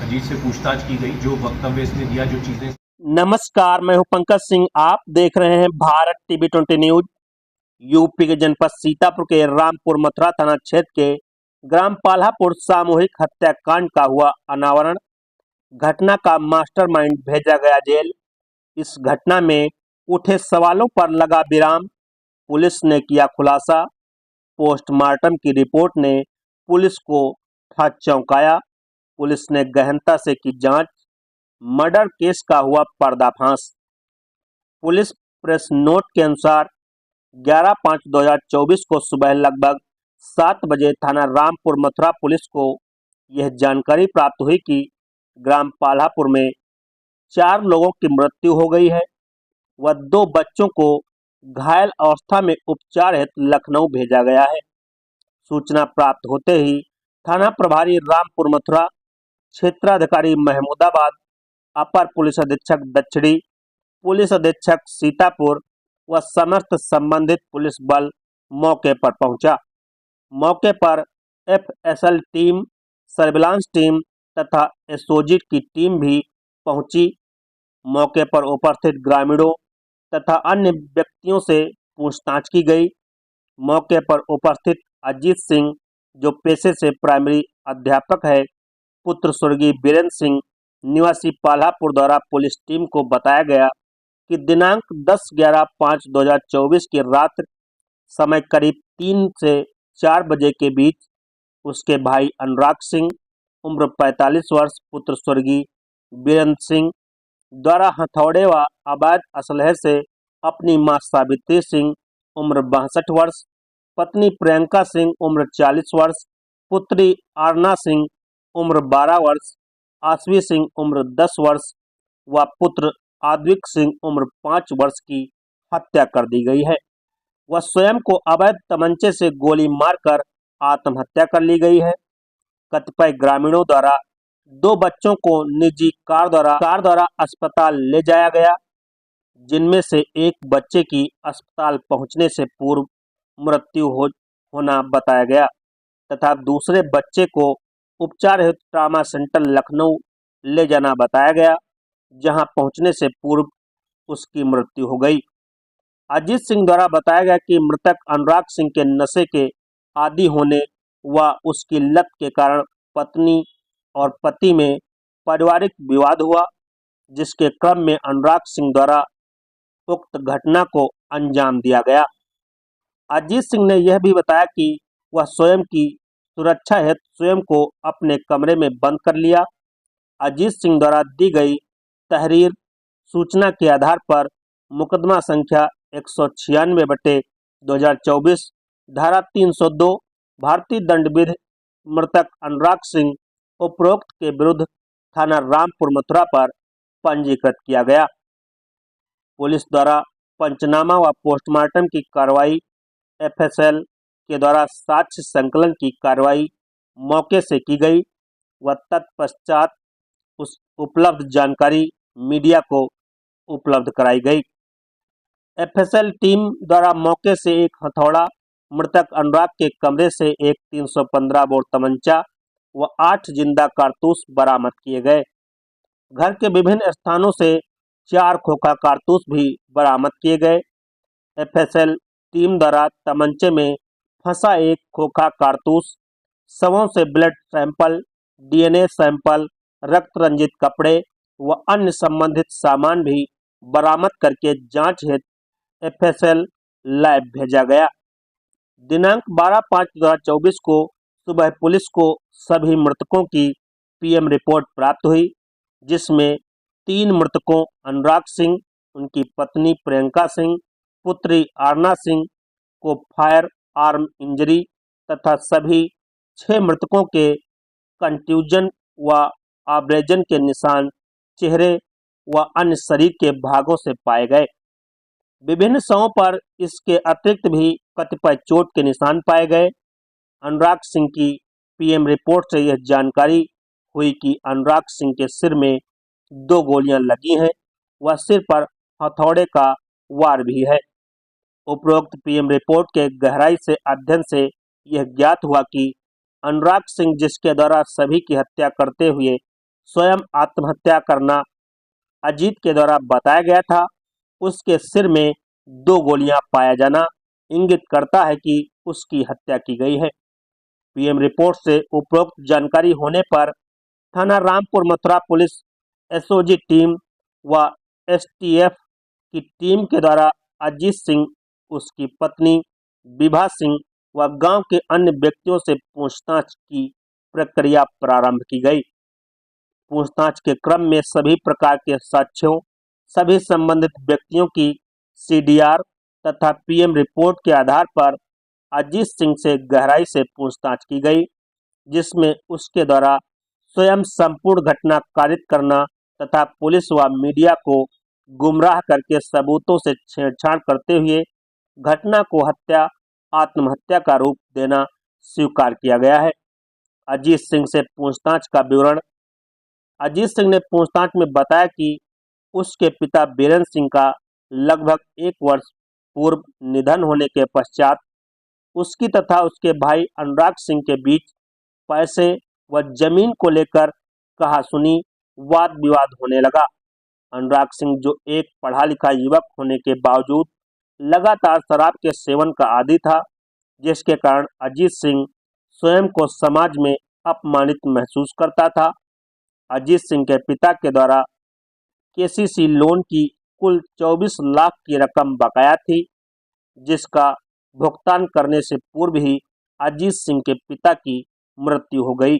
अजीत से पूछताछ की गई, जो वक्तव्य इसने दिया, जो चीजें। नमस्कार, मैं हूं पंकज सिंह। आप देख रहे हैं भारत टीवी 20 न्यूज। यूपी के जनपद सीतापुर के रामपुर मथुरा थाना क्षेत्र के ग्राम पाल्हापुर सामूहिक हत्याकांड का हुआ अनावरण। घटना का मास्टरमाइंड भेजा गया जेल। इस घटना में उठे सवालों पर लगा विराम। पुलिस ने किया खुलासा। पोस्टमार्टम की रिपोर्ट ने पुलिस को था चौंकाया। पुलिस ने गहनता से की जांच। मर्डर केस का हुआ पर्दाफाश। पुलिस प्रेस नोट के अनुसार 11/5/2024 को सुबह लगभग 7 बजे थाना रामपुर मथुरा पुलिस को यह जानकारी प्राप्त हुई कि ग्राम पाल्हापुर में 4 लोगों की मृत्यु हो गई है व 2 बच्चों को घायल अवस्था में उपचार हेतु लखनऊ भेजा गया है। सूचना प्राप्त होते ही थाना प्रभारी रामपुर मथुरा, क्षेत्राधिकारी महमूदाबाद, अपर पुलिस अधीक्षक दक्षिणी, पुलिस अधीक्षक सीतापुर व समस्त संबंधित पुलिस बल मौके पर पहुंचा। मौके पर एफएसएल टीम, सर्विलांस टीम तथा एसओजी की टीम भी पहुंची। मौके पर उपस्थित ग्रामीणों तथा अन्य व्यक्तियों से पूछताछ की गई। मौके पर उपस्थित अजीत सिंह, जो पेशे से प्राइमरी अध्यापक है, पुत्र स्वर्गीय बीरेंद्र सिंह निवासी पाल्हापुर द्वारा पुलिस टीम को बताया गया कि दिनांक 10/11/5/2024 की रात समय करीब 3 से 4 बजे के बीच उसके भाई अनुराग सिंह उम्र 45 वर्ष, पुत्र स्वर्गीय बीरेंद्र सिंह द्वारा हथौड़े व अवैध असलहे से अपनी मां सावित्री सिंह उम्र 62 वर्ष, पत्नी प्रियंका सिंह उम्र 40 वर्ष, पुत्री आरना सिंह उम्र 12 वर्ष, आसवी सिंह उम्र 10 वर्ष व पुत्र आद्विक सिंह उम्र 5 वर्ष की हत्या कर दी गई है। वह स्वयं को अवैध तमंचे से गोली मारकर आत्महत्या कर ली गई है। कतिपय ग्रामीणों द्वारा 2 बच्चों को निजी कार द्वारा अस्पताल ले जाया गया, जिनमें से एक बच्चे की अस्पताल पहुंचने से पूर्व मृत्यु होना बताया गया तथा दूसरे बच्चे को उपचार हेतु ट्रामा सेंटर लखनऊ ले जाना बताया गया, जहां पहुंचने से पूर्व उसकी मृत्यु हो गई। अजीत सिंह द्वारा बताया गया कि मृतक अनुराग सिंह के नशे के आदी होने व उसकी लत के कारण पत्नी और पति में पारिवारिक विवाद हुआ, जिसके क्रम में अनुराग सिंह द्वारा उक्त घटना को अंजाम दिया गया। अजीत सिंह ने यह भी बताया कि वह स्वयं की सुरक्षा हेतु स्वयं को अपने कमरे में बंद कर लिया। अजीत सिंह द्वारा दी गई तहरीर सूचना के आधार पर मुकदमा संख्या 196/2024 धारा 302 भारतीय दंड विधि मृतक अनुराग सिंह उपरोक्त के विरुद्ध थाना रामपुर मथुरा पर पंजीकृत किया गया। पुलिस द्वारा पंचनामा व पोस्टमार्टम की कार्रवाई, एफएसएल के द्वारा साक्ष्य संकलन की कार्रवाई मौके से की गई व तत्पश्चात उस उपलब्ध जानकारी मीडिया को उपलब्ध कराई गई। एफएसएल टीम द्वारा मौके से एक हथौड़ा, मृतक अनुराग के कमरे से एक 315 बोर तमंचा व 8 जिंदा कारतूस बरामद किए गए। घर के विभिन्न स्थानों से 4 खोखा कारतूस भी बरामद किए गए। एफएसएल टीम द्वारा तमंचे में फंसा एक खोखा कारतूस, शवों से ब्लड सैंपल, डीएनए सैंपल, रक्त रंजित कपड़े व अन्य संबंधित सामान भी बरामद करके जांच हेतु एफएसएल लैब भेजा गया। दिनांक 12/5/2024 को सुबह पुलिस को सभी मृतकों की पीएम रिपोर्ट प्राप्त हुई, जिसमें 3 मृतकों अनुराग सिंह, उनकी पत्नी प्रियंका सिंह, पुत्री आरना सिंह को फायर आर्म इंजरी तथा सभी 6 मृतकों के कंट्यूजन व आब्रेजन के निशान चेहरे व अन्य शरीर के भागों से पाए गए। विभिन्न शवों पर इसके अतिरिक्त भी कतिपय चोट के निशान पाए गए। अनुराग सिंह की पीएम रिपोर्ट से यह जानकारी हुई कि अनुराग सिंह के सिर में 2 गोलियां लगी हैं व सिर पर हथौड़े का वार भी है। उपरोक्त पीएम रिपोर्ट के गहराई से अध्ययन से यह ज्ञात हुआ कि अनुराग सिंह, जिसके द्वारा सभी की हत्या करते हुए स्वयं आत्महत्या करना अजीत के द्वारा बताया गया था। उसके सिर में 2 गोलियां पाया जाना इंगित करता है कि उसकी हत्या की गई है। पीएम रिपोर्ट से उपरोक्त जानकारी होने पर थाना Rampur Mathura police SOG team व एसटीएफ की टीम के द्वारा अजीत सिंह, उसकी पत्नी विभा सिंह व गांव के अन्य व्यक्तियों से पूछताछ की प्रक्रिया प्रारंभ की गई। पूछताछ के क्रम में सभी प्रकार के साक्ष्यों, सभी संबंधित व्यक्तियों की सीडीआर तथा पीएम रिपोर्ट के आधार पर अजीत सिंह से गहराई से पूछताछ की गई, जिसमें उसके द्वारा स्वयं संपूर्ण घटना कारित करना तथा पुलिस व मीडिया को गुमराह करके सबूतों से छेड़छाड़ करते हुए घटना को आत्महत्या का रूप देना स्वीकार किया गया है। अजीत सिंह से पूछताछ का विवरण। अजीत सिंह ने पूछताछ में बताया कि उसके पिता बीरेंद्र सिंह का लगभग 1 वर्ष पूर्व निधन होने के पश्चात उसकी तथा उसके भाई अनुराग सिंह के बीच पैसे व जमीन को लेकर कहासुनी, वाद विवाद होने लगा। अनुराग सिंह, जो एक पढ़ा लिखा युवक होने के बावजूद लगातार शराब के सेवन का आदी था, जिसके कारण अजीत सिंह स्वयं को समाज में अपमानित महसूस करता था। अजीत सिंह के पिता के द्वारा केसीसी लोन की कुल 24 लाख की रकम बकाया थी, जिसका भुगतान करने से पूर्व ही अजीत सिंह के पिता की मृत्यु हो गई।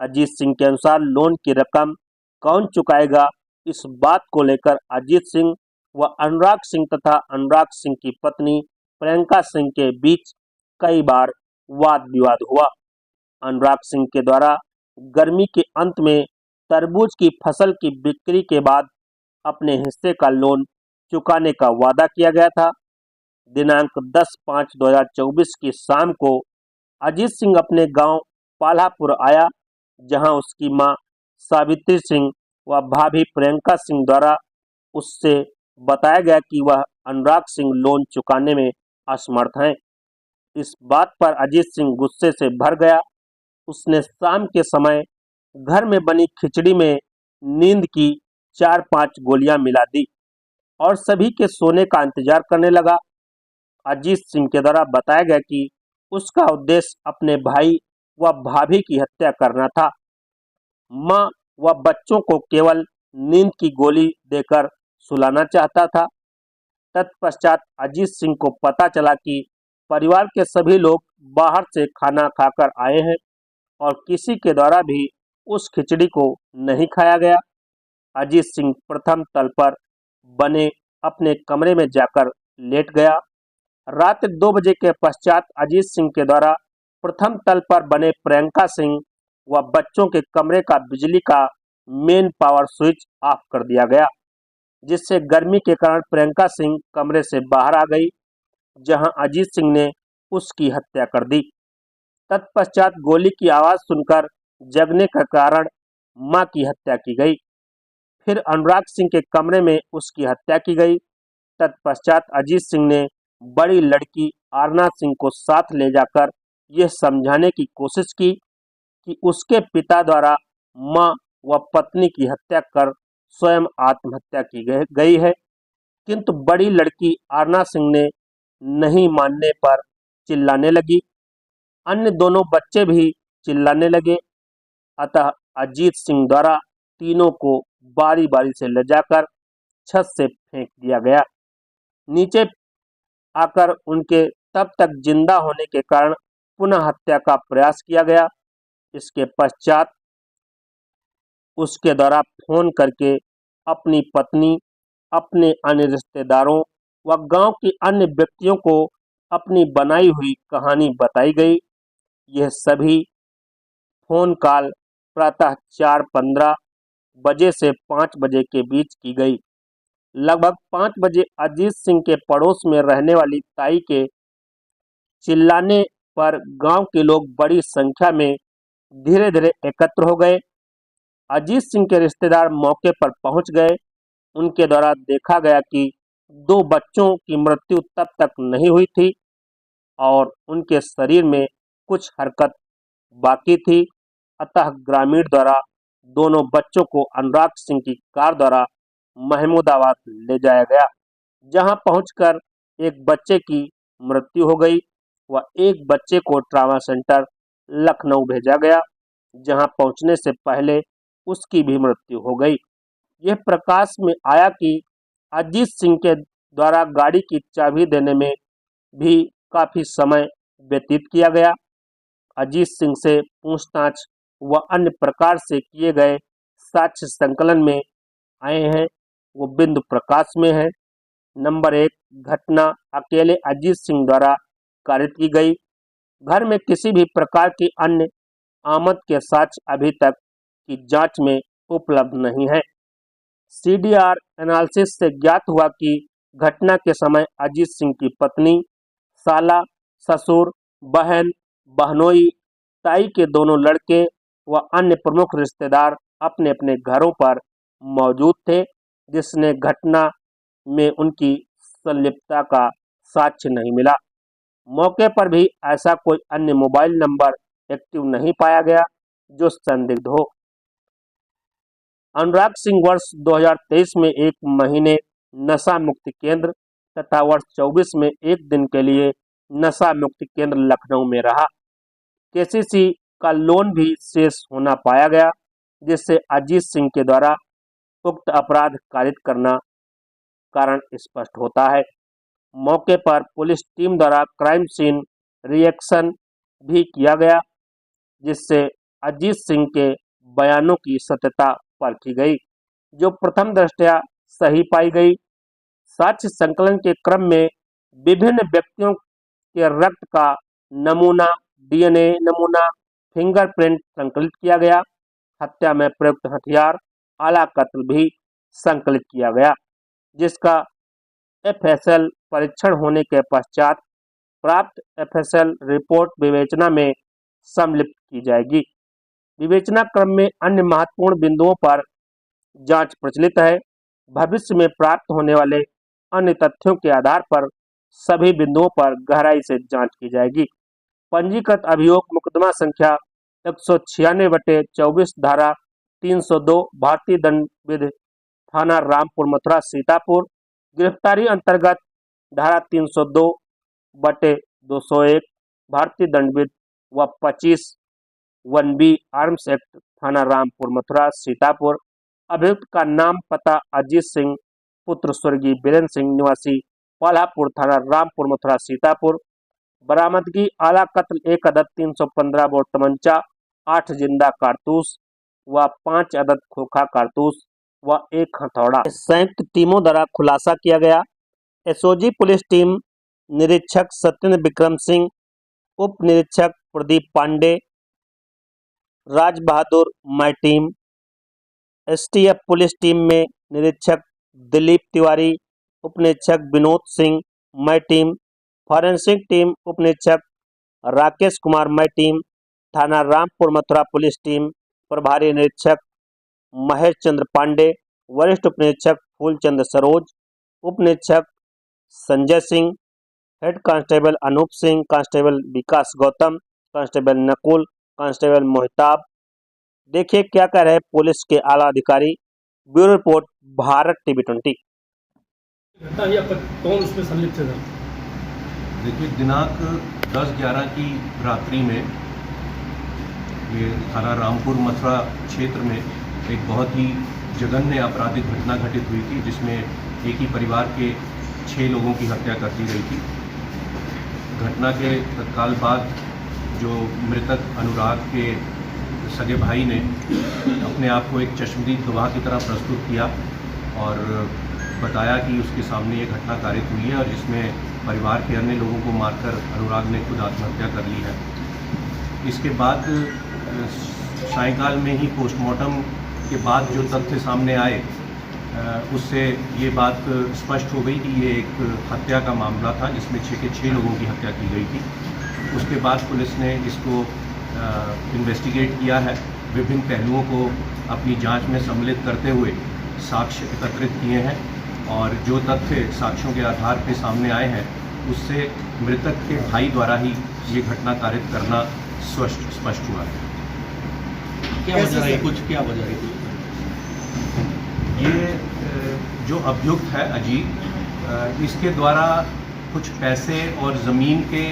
अजीत सिंह के अनुसार लोन की रकम कौन चुकाएगा, इस बात को लेकर अजीत सिंह व अनुराग सिंह तथा अनुराग सिंह की पत्नी प्रियंका सिंह के बीच कई बार वाद विवाद हुआ। अनुराग सिंह के द्वारा गर्मी के अंत में तरबूज की फसल की बिक्री के बाद अपने हिस्से का लोन चुकाने का वादा किया गया था। दिनांक 10/5/2024 की शाम को अजीत सिंह अपने गांव पाल्हापुर आया, जहां उसकी मां सावित्री सिंह व भाभी प्रियंका सिंह द्वारा उससे बताया गया कि वह अनुराग सिंह लोन चुकाने में असमर्थ हैं। इस बात पर अजीत सिंह गुस्से से भर गया। उसने शाम के समय घर में बनी खिचड़ी में नींद की 4-5 गोलियां मिला दी और सभी के सोने का इंतजार करने लगा। अजीत सिंह के द्वारा बताया गया कि उसका उद्देश्य अपने भाई व भाभी की हत्या करना था। मां व बच्चों को केवल नींद की गोली देकर सुलाना चाहता था। तत्पश्चात अजीत सिंह को पता चला कि परिवार के सभी लोग बाहर से खाना खाकर आए हैं और किसी के द्वारा भी उस खिचड़ी को नहीं खाया गया। अजीत सिंह प्रथम तल पर बने अपने कमरे में जाकर लेट गया। रात 2 बजे के पश्चात अजीत सिंह के द्वारा प्रथम तल पर बने प्रियंका सिंह व बच्चों के कमरे का बिजली का मेन पावर स्विच ऑफ कर दिया गया, जिससे गर्मी के कारण प्रियंका सिंह कमरे से बाहर आ गई, जहां अजीत सिंह ने उसकी हत्या कर दी। तत्पश्चात गोली की आवाज सुनकर जगने के कारण मां की हत्या की गई। फिर अनुराग सिंह के कमरे में उसकी हत्या की गई। तत्पश्चात अजीत सिंह ने बड़ी लड़की आरना सिंह को साथ ले जाकर यह समझाने की कोशिश की कि उसके पिता द्वारा मां व पत्नी की हत्या कर स्वयं आत्महत्या की गई है, किंतु बड़ी लड़की आरना सिंह ने नहीं मानने पर चिल्लाने लगी। अन्य दोनों बच्चे भी चिल्लाने लगे। अतः अजीत सिंह द्वारा तीनों को बारी बारी से ले जाकर छत से फेंक दिया गया। नीचे आकर उनके तब तक जिंदा होने के कारण पुनः हत्या का प्रयास किया गया। इसके पश्चात उसके द्वारा फोन करके अपनी पत्नी, अपने अन्य रिश्तेदारों व गांव के अन्य व्यक्तियों को अपनी बनाई हुई कहानी बताई गई। यह सभी फोन कॉल प्रातः 4:15 बजे से 5 बजे के बीच की गई। लगभग 5 बजे अजीत सिंह के पड़ोस में रहने वाली ताई के चिल्लाने पर गांव के लोग बड़ी संख्या में धीरे धीरे एकत्र हो गए। अजीत सिंह के रिश्तेदार मौके पर पहुंच गए। उनके द्वारा देखा गया कि 2 बच्चों की मृत्यु तब तक नहीं हुई थी और उनके शरीर में कुछ हरकत बाकी थी। अतः ग्रामीण द्वारा दोनों बच्चों को अनुराग सिंह की कार द्वारा महमूदाबाद ले जाया गया, जहां पहुंचकर एक बच्चे की मृत्यु हो गई व एक बच्चे को ट्रामा सेंटर लखनऊ भेजा गया, जहां पहुंचने से पहले उसकी भी मृत्यु हो गई। यह प्रकाश में आया कि अजीत सिंह के द्वारा गाड़ी की चाबी देने में भी काफी समय व्यतीत किया गया। अजीत सिंह से पूछताछ व अन्य प्रकार से किए गए साक्ष्य संकलन में आए हैं वो बिंदु प्रकाश में है। नंबर 1, घटना अकेले अजीत सिंह द्वारा कारित की गई। घर में किसी भी प्रकार की अन्य आमद के साक्ष्य अभी तक की जांच में उपलब्ध नहीं है। सीडीआर एनालिसिस से ज्ञात हुआ कि घटना के समय अजीत सिंह की पत्नी, साला, ससुर, बहन, बहनोई, ताई के दोनों लड़के व अन्य प्रमुख रिश्तेदार अपने अपने घरों पर मौजूद थे, जिसने घटना में उनकी संलिप्तता का साक्ष्य नहीं मिला। मौके पर भी ऐसा कोई अन्य मोबाइल नंबर एक्टिव नहीं पाया गया जो संदिग्ध हो। अनुराग सिंह वर्ष 2023 में 1 महीने नशा मुक्ति केंद्र तथा वर्ष 24 में 1 दिन के लिए नशा मुक्ति केंद्र लखनऊ में रहा। केसीसी का लोन भी शेष होना पाया गया, जिससे अजीत सिंह के द्वारा उक्त अपराध कारित करना कारण स्पष्ट होता है। मौके पर पुलिस टीम द्वारा क्राइम सीन रिएक्शन भी किया गया, जिससे अजीत सिंह के बयानों की सत्यता परखी गई, जो प्रथम दृष्टया सही पाई गई। साक्ष्य संकलन के क्रम में विभिन्न व्यक्तियों के रक्त का नमूना, डीएनए नमूना, फिंगरप्रिंट संकलित किया गया। हत्या में प्रयुक्त हथियार, आला कत्ल भी संकलित किया गया, जिसका एफएसएल परीक्षण होने के पश्चात प्राप्त एफएसएल रिपोर्ट विवेचना में सम्मिलित की जाएगी। विवेचना क्रम में अन्य महत्वपूर्ण बिंदुओं पर जांच प्रचलित है। भविष्य में प्राप्त होने वाले अन्य तथ्यों के आधार पर सभी बिंदुओं पर गहराई से जांच की जाएगी। पंजीकृत अभियोग मुकदमा संख्या 196/24 धारा 302 भारतीय दंड विधि थाना रामपुर मथुरा सीतापुर, गिरफ्तारी अंतर्गत धारा 302/201 भारतीय दंड विधि व 25(1)B आर्म्स एक्ट थाना रामपुर मथुरा सीतापुर। अभियुक्त का नाम पता अजीत सिंह पुत्र स्वर्गीय बीरेंद्र सिंह निवासी पालापुर थाना रामपुर मथुरा सीतापुर। बरामदगी आला कत्ल 1 अदद 315 बोर तमंचा, 8 जिंदा कारतूस व 5 अदद खोखा कारतूस व 1 हथौड़ा। संयुक्त टीमों द्वारा खुलासा किया गया। एसओजी पुलिस टीम निरीक्षक सत्येंद्र विक्रम सिंह, उप निरीक्षक प्रदीप पांडे, राज बहादुर मई टीम। एसटीएफ पुलिस टीम में निरीक्षक दिलीप तिवारी, उप निरीक्षक विनोद सिंह मई टीम। फॉरेंसिक टीम उप निरीक्षक राकेश कुमार मई टीम। थाना रामपुर मथुरा पुलिस टीम प्रभारी निरीक्षक महेश चंद्र पांडे, वरिष्ठ उप निरीक्षक फूलचंद सरोज, उप निरीक्षक Sanjay Singh, head constable Anup Singh, constable Vikas Gautam, constable Nakul, constable Mohitab. देखिए क्या कह रहे हैं पुलिस के आला अधिकारी। Bureau report, Bharat TV 20। घटना या कौन उसमें संलिप्त है? देखिए, दिनांक 10/11 की रात्रि में ये थाना रामपुर मथुरा क्षेत्र में एक बहुत ही जघन्य आपराधिक घटना घटित हुई थी, जिसमें एक ही परिवार के 6 लोगों की हत्या कर दी गई थी। घटना के तत्काल बाद जो मृतक अनुराग के सगे भाई ने अपने आप को एक चश्मदीद गवाह की तरह प्रस्तुत किया और बताया कि उसके सामने ये घटना कारित हुई है और जिसमें परिवार के अन्य लोगों को मारकर अनुराग ने खुद आत्महत्या कर ली है। इसके बाद सायंकाल में ही पोस्टमार्टम के बाद जो तथ्य सामने आए उससे ये बात स्पष्ट हो गई कि ये एक हत्या का मामला था, जिसमें 6 के 6 लोगों की हत्या की गई थी। उसके बाद पुलिस ने इसको इन्वेस्टिगेट किया है, विभिन्न पहलुओं को अपनी जांच में सम्मिलित करते हुए साक्ष्य एकत्रित किए हैं और जो तथ्य साक्ष्यों के आधार पर सामने आए हैं उससे मृतक के भाई द्वारा ही ये घटना कारित करना स्पष्ट हुआ है। क्या वजह रही कुछ, क्या वजह रही? ये जो अभियुक्त है अजीत, इसके द्वारा कुछ पैसे और ज़मीन के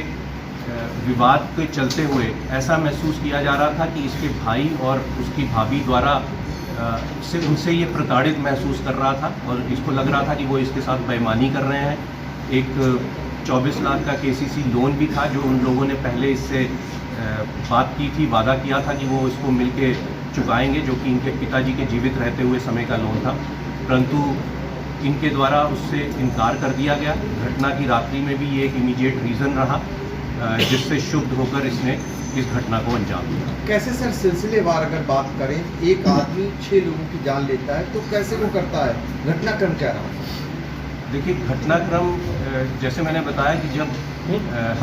विवाद के चलते हुए ऐसा महसूस किया जा रहा था कि इसके भाई और उसकी भाभी द्वारा उनसे ये प्रताड़ित महसूस कर रहा था और इसको लग रहा था कि वो इसके साथ बेईमानी कर रहे हैं। एक 24 लाख का केसीसी लोन भी था जो उन लोगों ने पहले इससे बात की थी, वादा किया था कि वो इसको मिलके चुकाएंगे, जो कि इनके पिताजी के जीवित रहते हुए समय का लोन था, परंतु इनके द्वारा उससे इनकार कर दिया गया। घटना की रात्रि में भी ये एक इमीडिएट रीज़न रहा जिससे शुद्ध होकर इसने इस घटना को अंजाम दिया। कैसे सर सिलसिलेवार अगर बात करें, एक आदमी 6 लोगों की जान लेता है तो कैसे वो करता है, घटनाक्रम क्या रहा? देखिए, घटनाक्रम जैसे मैंने बताया कि जब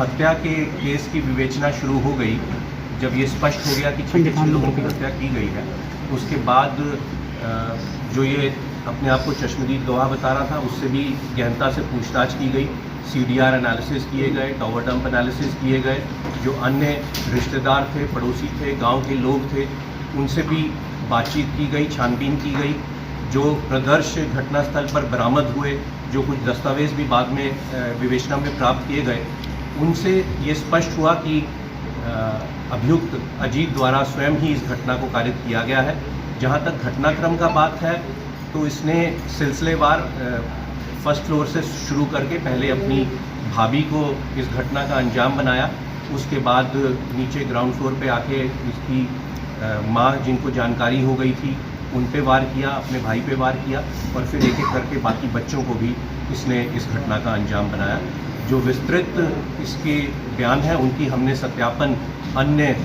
हत्या के केस की विवेचना शुरू हो गई, जब ये स्पष्ट हो गया कि 6 लोगों की हत्या की गई है, उसके बाद जो ये अपने आप को चश्मदीद गवाह बता रहा था उससे भी गहनता से पूछताछ की गई, CDR एनालिसिस किए गए, टावर डंप एनालिसिस किए गए, जो अन्य रिश्तेदार थे, पड़ोसी थे, गांव के लोग थे, उनसे भी बातचीत की गई, छानबीन की गई। जो प्रदर्श घटनास्थल पर बरामद हुए, जो कुछ दस्तावेज भी बाद में विवेचना में प्राप्त किए गए, उनसे ये स्पष्ट हुआ कि अभियुक्त अजीत द्वारा स्वयं ही इस घटना को कारित किया गया है। जहाँ तक घटनाक्रम का बात है तो इसने सिलसिलेवार फर्स्ट फ्लोर से शुरू करके पहले अपनी भाभी को इस घटना का अंजाम बनाया, उसके बाद नीचे ग्राउंड फ्लोर पे आके इसकी माँ जिनको जानकारी हो गई थी उन पे वार किया, अपने भाई पे वार किया और फिर एक एक करके बाकी बच्चों को भी इसने इस घटना का अंजाम बनाया। जो विस्तृत इसके बयान हैं उनकी हमने सत्यापन अन्य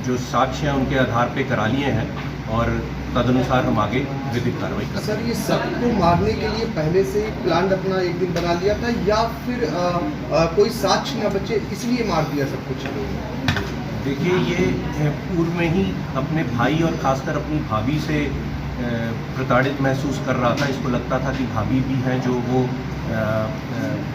जो साक्ष्य हैं उनके आधार पे करा लिए हैं और तदनुसार हम आगे विधिक कार्रवाई करेंगे। सर, ये सबको मारने के लिए पहले से ही प्लान अपना एक दिन बना लिया था या फिर कोई साक्ष्य न बचे इसलिए मार दिया सब कुछ? देखिए, ये पूर्व में ही अपने भाई और खासकर अपनी भाभी से प्रताड़ित महसूस कर रहा था। इसको लगता था कि भाभी भी हैं जो वो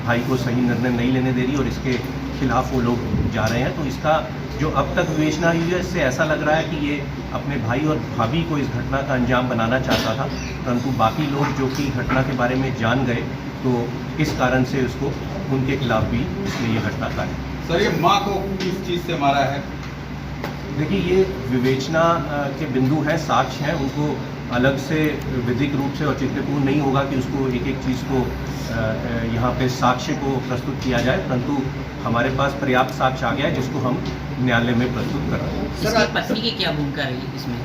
भाई को सही निर्णय नहीं लेने दे रही और इसके खिलाफ वो लोग जा रहे हैं। तो इसका जो अब तक विवेचना हुई है इससे ऐसा लग रहा है कि ये अपने भाई और भाभी को इस घटना का अंजाम बनाना चाहता था, परंतु बाकी लोग जो कि घटना के बारे में जान गए तो इस कारण से उसको उनके खिलाफ भी इसने ये घटना करी। सर, ये माँ को किस चीज़ से मारा है? देखिए, ये विवेचना के बिंदु हैं, साक्ष्य हैं, उनको अलग से विधिक रूप से औचित्यपूर्ण नहीं होगा कि उसको एक एक चीज़ को यहाँ पे साक्ष्य को प्रस्तुत किया जाए, परंतु हमारे पास पर्याप्त साक्ष्य आ गया है जिसको हम न्यायालय में प्रस्तुत कर रहे हैं। इसकी पत्नी की क्या भूमिका रही इसमें,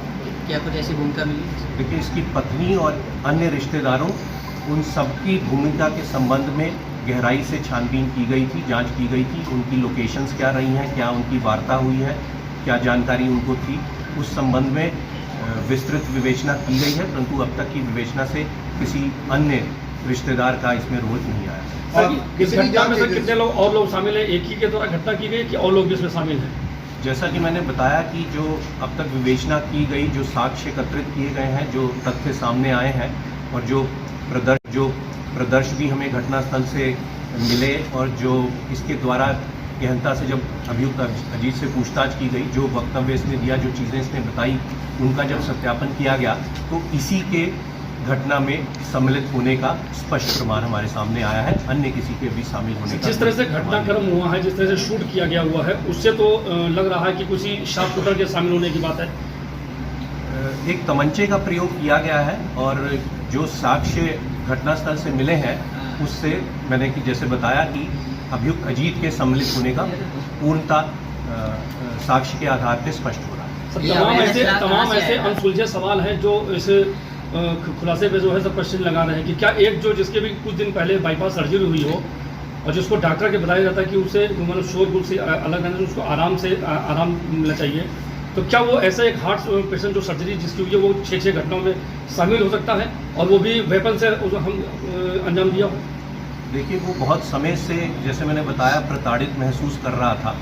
क्या कुछ ऐसी भूमिका मिली? देखिए, इसकी पत्नी और अन्य रिश्तेदारों उन सबकी भूमिका के संबंध में गहराई से छानबीन की गई थी, जांच की गई थी। उनकी लोकेशंस क्या रही हैं, क्या उनकी वार्ता हुई है, क्या जानकारी उनको थी, उस संबंध में विस्तृत विवेचना की गई है, परंतु अब तक की विवेचना से किसी अन्य रिश्तेदार का इसमें रोल नहीं आया। सर, इस घटना में सर कितने लोग और लोग शामिल हैं? एक ही के द्वारा घटना की गई कि और लोग भी इसमें शामिल हैं? जैसा कि मैंने बताया कि जो अब तक विवेचना की गई, जो साक्ष्य एकत्रित किए गए हैं, जो तथ्य सामने आए हैं और जो प्रदर्श भी हमें घटनास्थल से मिले और जो इसके द्वारा गहनता से जब अभियुक्त अजीत से पूछताछ की गई, जो वक्तव्य इसने दिया, जो चीज़ें इसने बताई, उनका जब सत्यापन किया गया तो इसी के घटना में सम्मिलित होने का स्पष्ट प्रमाण हमारे सामने आया है, अन्य किसी के भी शामिल होने का। जिस तरह से घटनाक्रम हुआ है, जिस तरह से शूट किया गया हुआ है, उससे तो लग रहा है कि किसी शार्पशूटर के शामिल होने की बात है। एक तमंचे का प्रयोग किया गया है और जो साक्ष्य घटनास्थल से मिले हैं उससे मैंने कि जैसे बताया कि अभियुक्त अजीत के सम्मिलित होने का पूर्णता साक्ष्य के आधार पर स्पष्ट हो रहा है। तमाम ऐसे अनसुलझे सवाल हैं जो इस खुलासे पे जो है सब क्वेश्चन लगा रहे हैं कि क्या एक जो जिसके भी कुछ दिन पहले बाईपास सर्जरी हुई हो और जिसको डॉक्टर के बताया जाता है कि उसे मतलब शोरगुल से अलग रहने से उसको आराम मिलना चाहिए, तो क्या वो ऐसा एक हार्ट पेशेंट जो सर्जरी जिसकी हुई है वो 6 घटनाओं में शामिल हो सकता है और वो भी वेपन से हम अंजाम दिया हो? देखिए, वो बहुत समय से जैसे मैंने बताया प्रताड़ित महसूस कर रहा था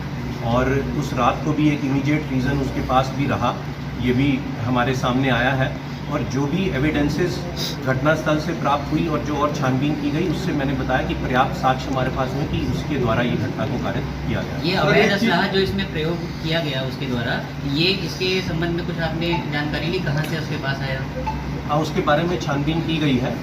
और उस रात को भी एक इमीडिएट रीज़न उसके पास भी रहा, ये भी हमारे सामने आया है। और जो भी एविडेंसेस घटनास्थल से प्राप्त हुई और जो और छानबीन की गई उससे मैंने बताया कि पर्याप्त साक्ष्य हमारे पास हैं कि उसके द्वारा ये घटना को कारित किया गया। ये अवैध असलाह जो इसमें प्रयोग किया गया उसके द्वारा, ये इसके संबंध में कुछ आपने जानकारी ली, कहाँ से उसके पास आया? हाँ, उसके बारे में छानबीन की गई है।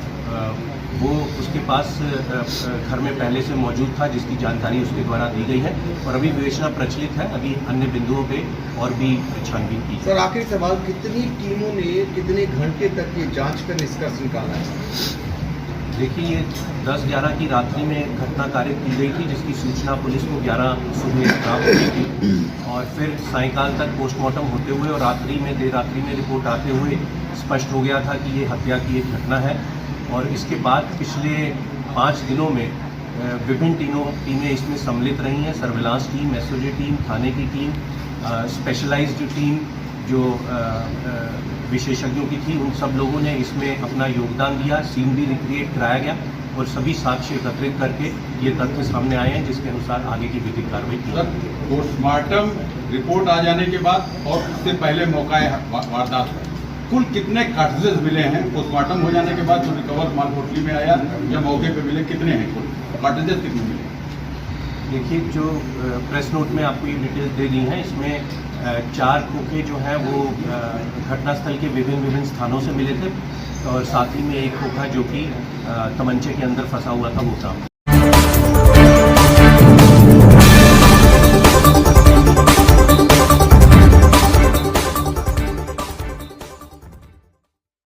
वो उसके पास घर में पहले से मौजूद था, जिसकी जानकारी उसके द्वारा दी गई है और अभी विवेचना प्रचलित है। अभी अन्य बिंदुओं पे और भी छानबीन की। सर आखिरी सवाल, कितनी टीमों ने कितने घंटे तक ये जांच कर निष्कर्ष निकाला है? देखिए, ये 10-11 की रात्रि में घटना कारित की गई थी, जिसकी सूचना पुलिस को 11 सुबह प्राप्त हुई थी और फिर सायंकाल तक पोस्टमार्टम होते हुए और रात्रि में देर रात्रि में रिपोर्ट आते हुए स्पष्ट हो गया था कि ये हत्या की एक घटना है। और इसके बाद पिछले 5 दिनों में विभिन्न टीमें इसमें सम्मिलित रही हैं। सर्विलांस टीम, एसओजी टीम, थाने की टीम, स्पेशलाइज्ड टीम जो विशेषज्ञों की थी, उन सब लोगों ने इसमें अपना योगदान दिया। सीन भी रिक्रिएट कराया गया और सभी साक्ष्य एकत्रित करके ये तथ्य सामने आए हैं, जिसके अनुसार आगे की विधिक कार्रवाई की जाएगी। पोस्टमार्टम रिपोर्ट आ जाने के बाद और उससे पहले मौका वारदात पर कुल कितने कार्ट्रिजेस मिले हैं? पोस्टमार्टम हो जाने के बाद जो रिकवर माल कोठरी में आया या मौके पे मिले, कितने हैं कुल कार्ट्रिजेस, कितने मिले? देखिए, जो प्रेस नोट में आपको ये डिटेल्स दे दी हैं, इसमें 4 खोखे जो हैं वो घटनास्थल के विभिन्न स्थानों से मिले थे और साथ ही में एक खोखा जो कि तमंचे के अंदर फंसा हुआ था वो था।